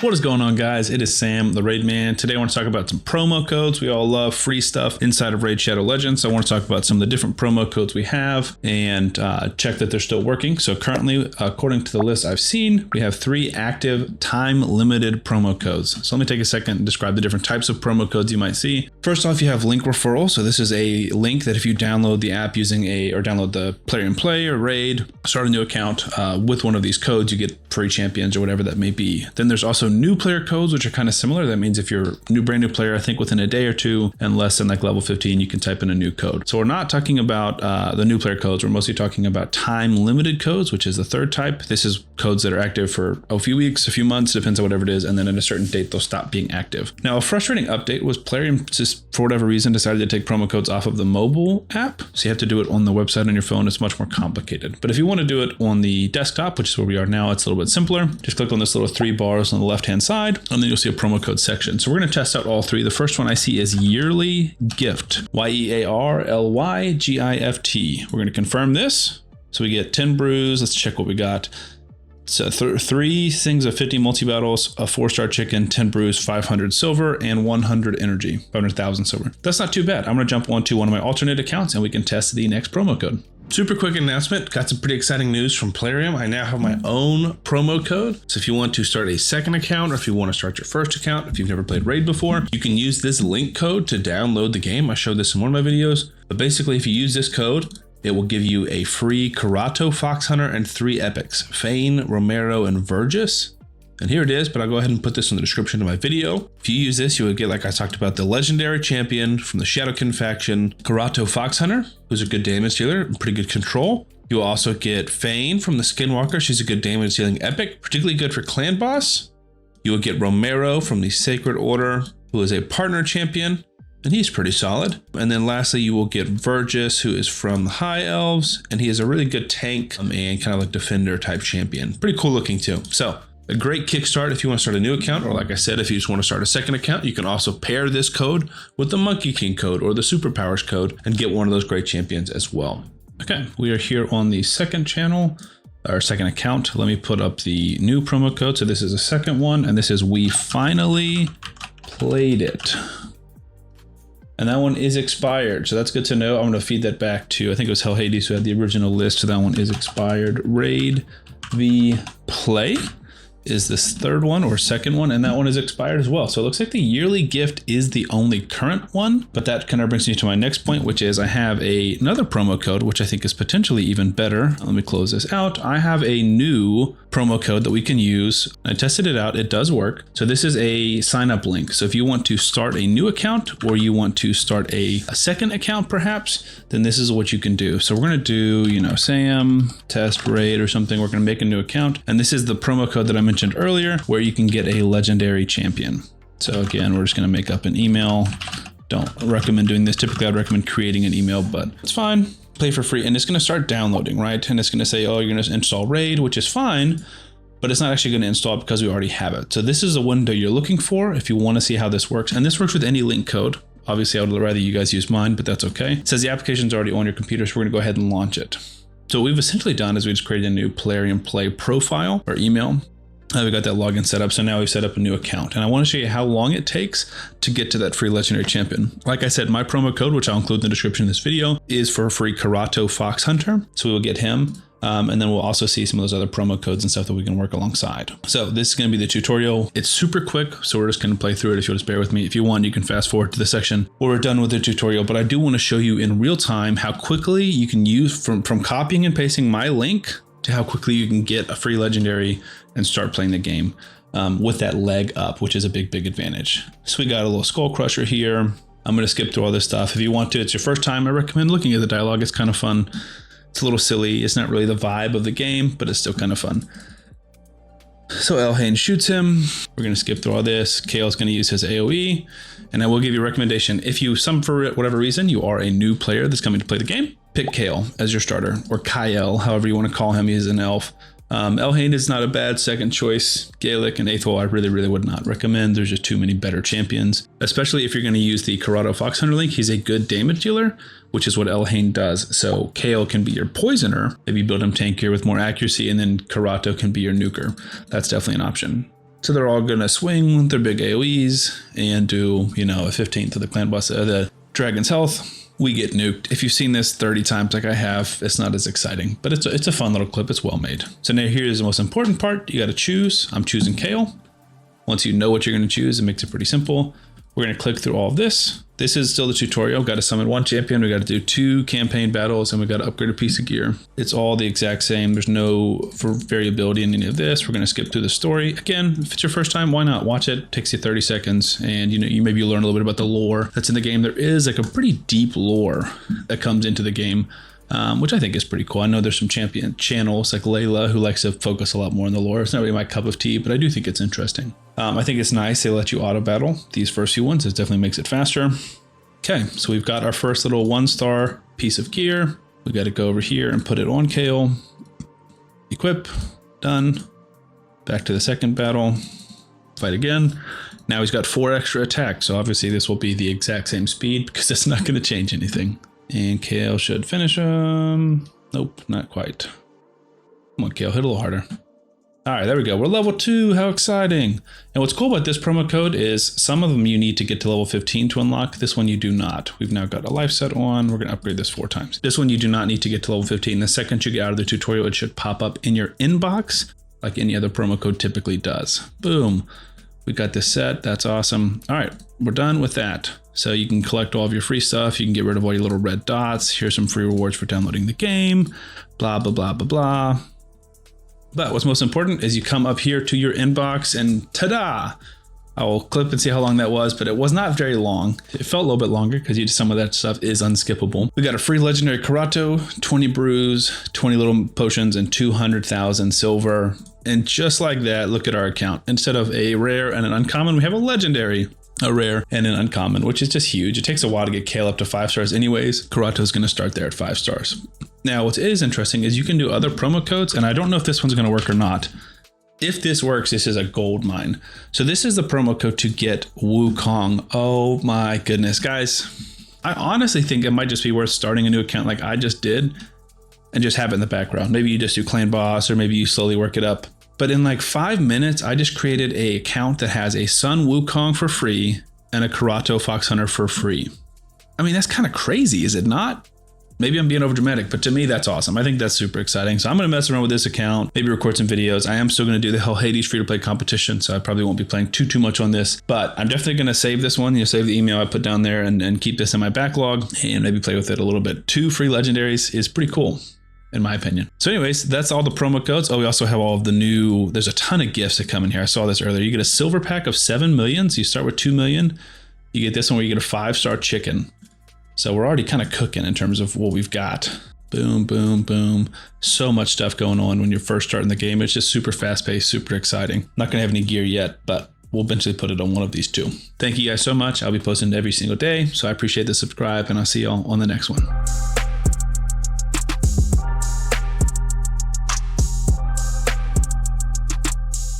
What is going on, guys? It is Sam, the Raid Man. Today I want to talk about some promo codes. We all love free stuff inside of Raid Shadow Legends. So I want to talk about some of the different promo codes we have and check that they're still working. So currently, according to the list I've seen, we have 3 active time-limited promo codes. So let me take a second and describe the different types of promo codes you might see. First off, you have link referral. So this is a link that if you download the app using or download the Player and Play or Raid, start a new account with one of these codes, you get free champions or whatever that may be. Then there's also new player codes, which are kind of similar. That means if you're a brand new player, I think within a day or two and less than like level 15, you can type in a new code. So we're not talking about the new player codes. We're mostly talking about time limited codes, which is the third type. This is codes that are active for a few weeks, a few months, depends on whatever it is. And then at a certain date, they'll stop being active. Now, a frustrating update was Plarium just for whatever reason decided to take promo codes off of the mobile app. So you have to do it on the website on your phone. It's much more complicated. But if you want to do it on the desktop, which is where we are now, it's a little bit simpler. Just click on this little 3 bars on the left-hand side, and then you'll see a promo code section. So we're going to test out all 3. The first one I see is yearly gift, YEARLYGIFT. We're going to confirm this. So we get 10 brews. Let's check what we got. So 3 things of 50 multi-battles, a 4-star chicken, 10 brews, 500 silver, and 100 energy, 500,000 silver. That's not too bad. I'm going to jump onto one of my alternate accounts and we can test the next promo code. Super quick announcement, got some pretty exciting news from Plarium. I now have my own promo code. So if you want to start a second account or if you want to start your first account, if you've never played Raid before, you can use this link code to download the game. I showed this in one of my videos, but basically if you use this code, it will give you a free Karato Fox Hunter and 3 epics, Fane, Romero, and Vergis. And here it is, but I'll go ahead and put this in the description of my video. If you use this, you would get, like I talked about, the legendary champion from the Shadowkin faction, Karato Fox Hunter, who's a good damage dealer and pretty good control. You will also get Fane from the Skinwalker. She's a good damage dealing epic, particularly good for clan boss. You will get Romero from the Sacred Order, who is a partner champion, and he's pretty solid. And then lastly, you will get Vergis, who is from the High Elves, and he is a really good tank and kind of like defender type champion. Pretty cool looking too. So a great kickstart if you want to start a new account, or like I said, if you just want to start a second account, you can also pair this code with the Monkey King code or the Superpowers code and get one of those great champions as well. Okay, we are here on the second channel, our second account. Let me put up the new promo code. So this is the second one, and this is We Finally Played It. And that one is expired, so that's good to know. I'm going to feed that back to, I think it was Hell Hades who had the original list, so that one is expired. Raid V Play is this third one or second one, and that one is expired as well. So it looks like the yearly gift is the only current one, but that kind of brings me to my next point, which is I have another promo code, which I think is potentially even better. Let me close this out. I have a new promo code that we can use. I tested it out. It does work. So this is a sign up link. So if you want to start a new account or you want to start a second account, perhaps, then this is what you can do. So we're going to do, Sam test raid or something. We're going to make a new account. And this is the promo code that I mentioned earlier, where you can get a legendary champion. So again, we're just going to make up an email. Don't recommend doing this. Typically, I'd recommend creating an email, but it's fine. Play for free, and it's going to start downloading, right? And it's going to say, oh, you're going to install Raid, which is fine, but it's not actually going to install it because we already have it. So this is a window you're looking for if you want to see how this works. And this works with any link code. Obviously, I would rather you guys use mine, but that's okay. It says the application's already on your computer, so we're going to go ahead and launch it. So what we've essentially done is we just created a new Plarium Play profile or email. We got that login set up. So now we've set up a new account, and I want to show you how long it takes to get to that free legendary champion. Like I said, my promo code, which I'll include in the description of this video, is for a free Karato Fox Hunter. So we will get him. And then we'll also see some of those other promo codes and stuff that we can work alongside. So this is going to be the tutorial. It's super quick, so we're just going to play through it. If you'll just bear with me. If you want, you can fast forward to the section where we're done with the tutorial, but I do want to show you in real time how quickly you can use from copying and pasting my link to how quickly you can get a free legendary and start playing the game with that leg up, which is a big advantage. So we got a little skull crusher here. I'm going to skip through all this stuff. If you want to, it's your first time, I recommend looking at the dialogue. It's kind of fun. It's a little silly. It's not really the vibe of the game, but it's still kind of fun. So Elhain shoots him. We're going to skip through all this. Kale's going to use his AoE, and I will give you a recommendation. If you, for whatever reason, you are a new player that's coming to play the game, pick Kale as your starter, or Kyle, however you want to call him. He's an elf. Elhain is not a bad second choice. Gaelic and Aethel I really would not recommend. There's just too many better champions, especially if you're going to use the Karato Fox Hunter link. He's a good damage dealer, which is what Elhain does. So Kale can be your poisoner. Maybe build him tankier with more accuracy, and then Karato can be your nuker. That's definitely an option. So they're all going to swing their big AoEs and do, you know, a 15th of the clan boss, the dragon's health. We get nuked. If you've seen this 30 times like I have, it's not as exciting, but it's a fun little clip. It's well made. So now here's the most important part. You got to choose. I'm choosing Kale. Once you know what you're going to choose, it makes it pretty simple. We're going to click through all of this. This is still the tutorial. Got to summon 1 champion. We got to do 2 campaign battles, and we got to upgrade a piece of gear. It's all the exact same. There's no variability in any of this. We're going to skip through the story. Again, if it's your first time, why not? Watch it. It takes you 30 seconds, and you maybe learn a little bit about the lore that's in the game. There is like a pretty deep lore that comes into the game, which I think is pretty cool. I know there's some champion channels like Layla who likes to focus a lot more on the lore. It's not really my cup of tea, but I do think it's interesting. I think it's nice they let you auto battle these first few ones. It definitely makes it faster. Okay, so we've got our first little 1-star piece of gear. We got to go over here and put it on Kale. Equip, done. Back to the second battle. Fight again. Now he's got 4 extra attacks, so obviously this will be the exact same speed because it's not going to change anything. And Kale should finish him. Nope, not quite. Come on, Kale, hit a little harder. All right, there we go. We're level 2. How exciting. And what's cool about this promo code is some of them you need to get to level 15 to unlock. This one you do not. We've now got a life set on. We're going to upgrade this 4 times. This one you do not need to get to level 15. The second you get out of the tutorial, it should pop up in your inbox like any other promo code typically does. Boom. We got this set. That's awesome. All right, we're done with that. So you can collect all of your free stuff. You can get rid of all your little red dots. Here's some free rewards for downloading the game. Blah, blah, blah, blah, blah. But what's most important is you come up here to your inbox and ta-da! I will clip and see how long that was, but it was not very long. It felt a little bit longer because some of that stuff is unskippable. We got a free legendary Karato, 20 brews, 20 little potions, and 200,000 silver. And just like that, look at our account. Instead of a rare and an uncommon, we have a legendary, a rare, and an uncommon, which is just huge. It takes a while to get Kale up to 5 stars anyways. Karato's going to start there at 5 stars. Now, what is interesting is you can do other promo codes, and I don't know if this one's going to work or not. If this works, this is a gold mine. So this is the promo code to get Wukong. Oh my goodness, guys. I honestly think it might just be worth starting a new account like I just did and just have it in the background. Maybe you just do clan boss, or maybe you slowly work it up. But in like 5 minutes, I just created an account that has a Sun Wukong for free and a Karato Fox Hunter for free. I mean, that's kind of crazy, is it not? Maybe I'm being overdramatic, but to me, that's awesome. I think that's super exciting. So I'm going to mess around with this account, maybe record some videos. I am still going to do the Hell Hades free-to-play competition, so I probably won't be playing too much on this, but I'm definitely going to save this one. Save the email I put down there and keep this in my backlog and maybe play with it a little bit. 2 free legendaries is pretty cool, in my opinion. So anyways, that's all the promo codes. Oh, we also have all of the new, there's a ton of gifts that come in here. I saw this earlier. You get a silver pack of 7 million. So you start with 2 million. You get this one where you get a 5-star chicken. So we're already kind of cooking in terms of what we've got. Boom, boom, boom. So much stuff going on when you're first starting the game. It's just super fast paced, super exciting. Not going to have any gear yet, but we'll eventually put it on one of these 2. Thank you guys so much. I'll be posting every single day. So I appreciate the subscribe, and I'll see y'all on the next one.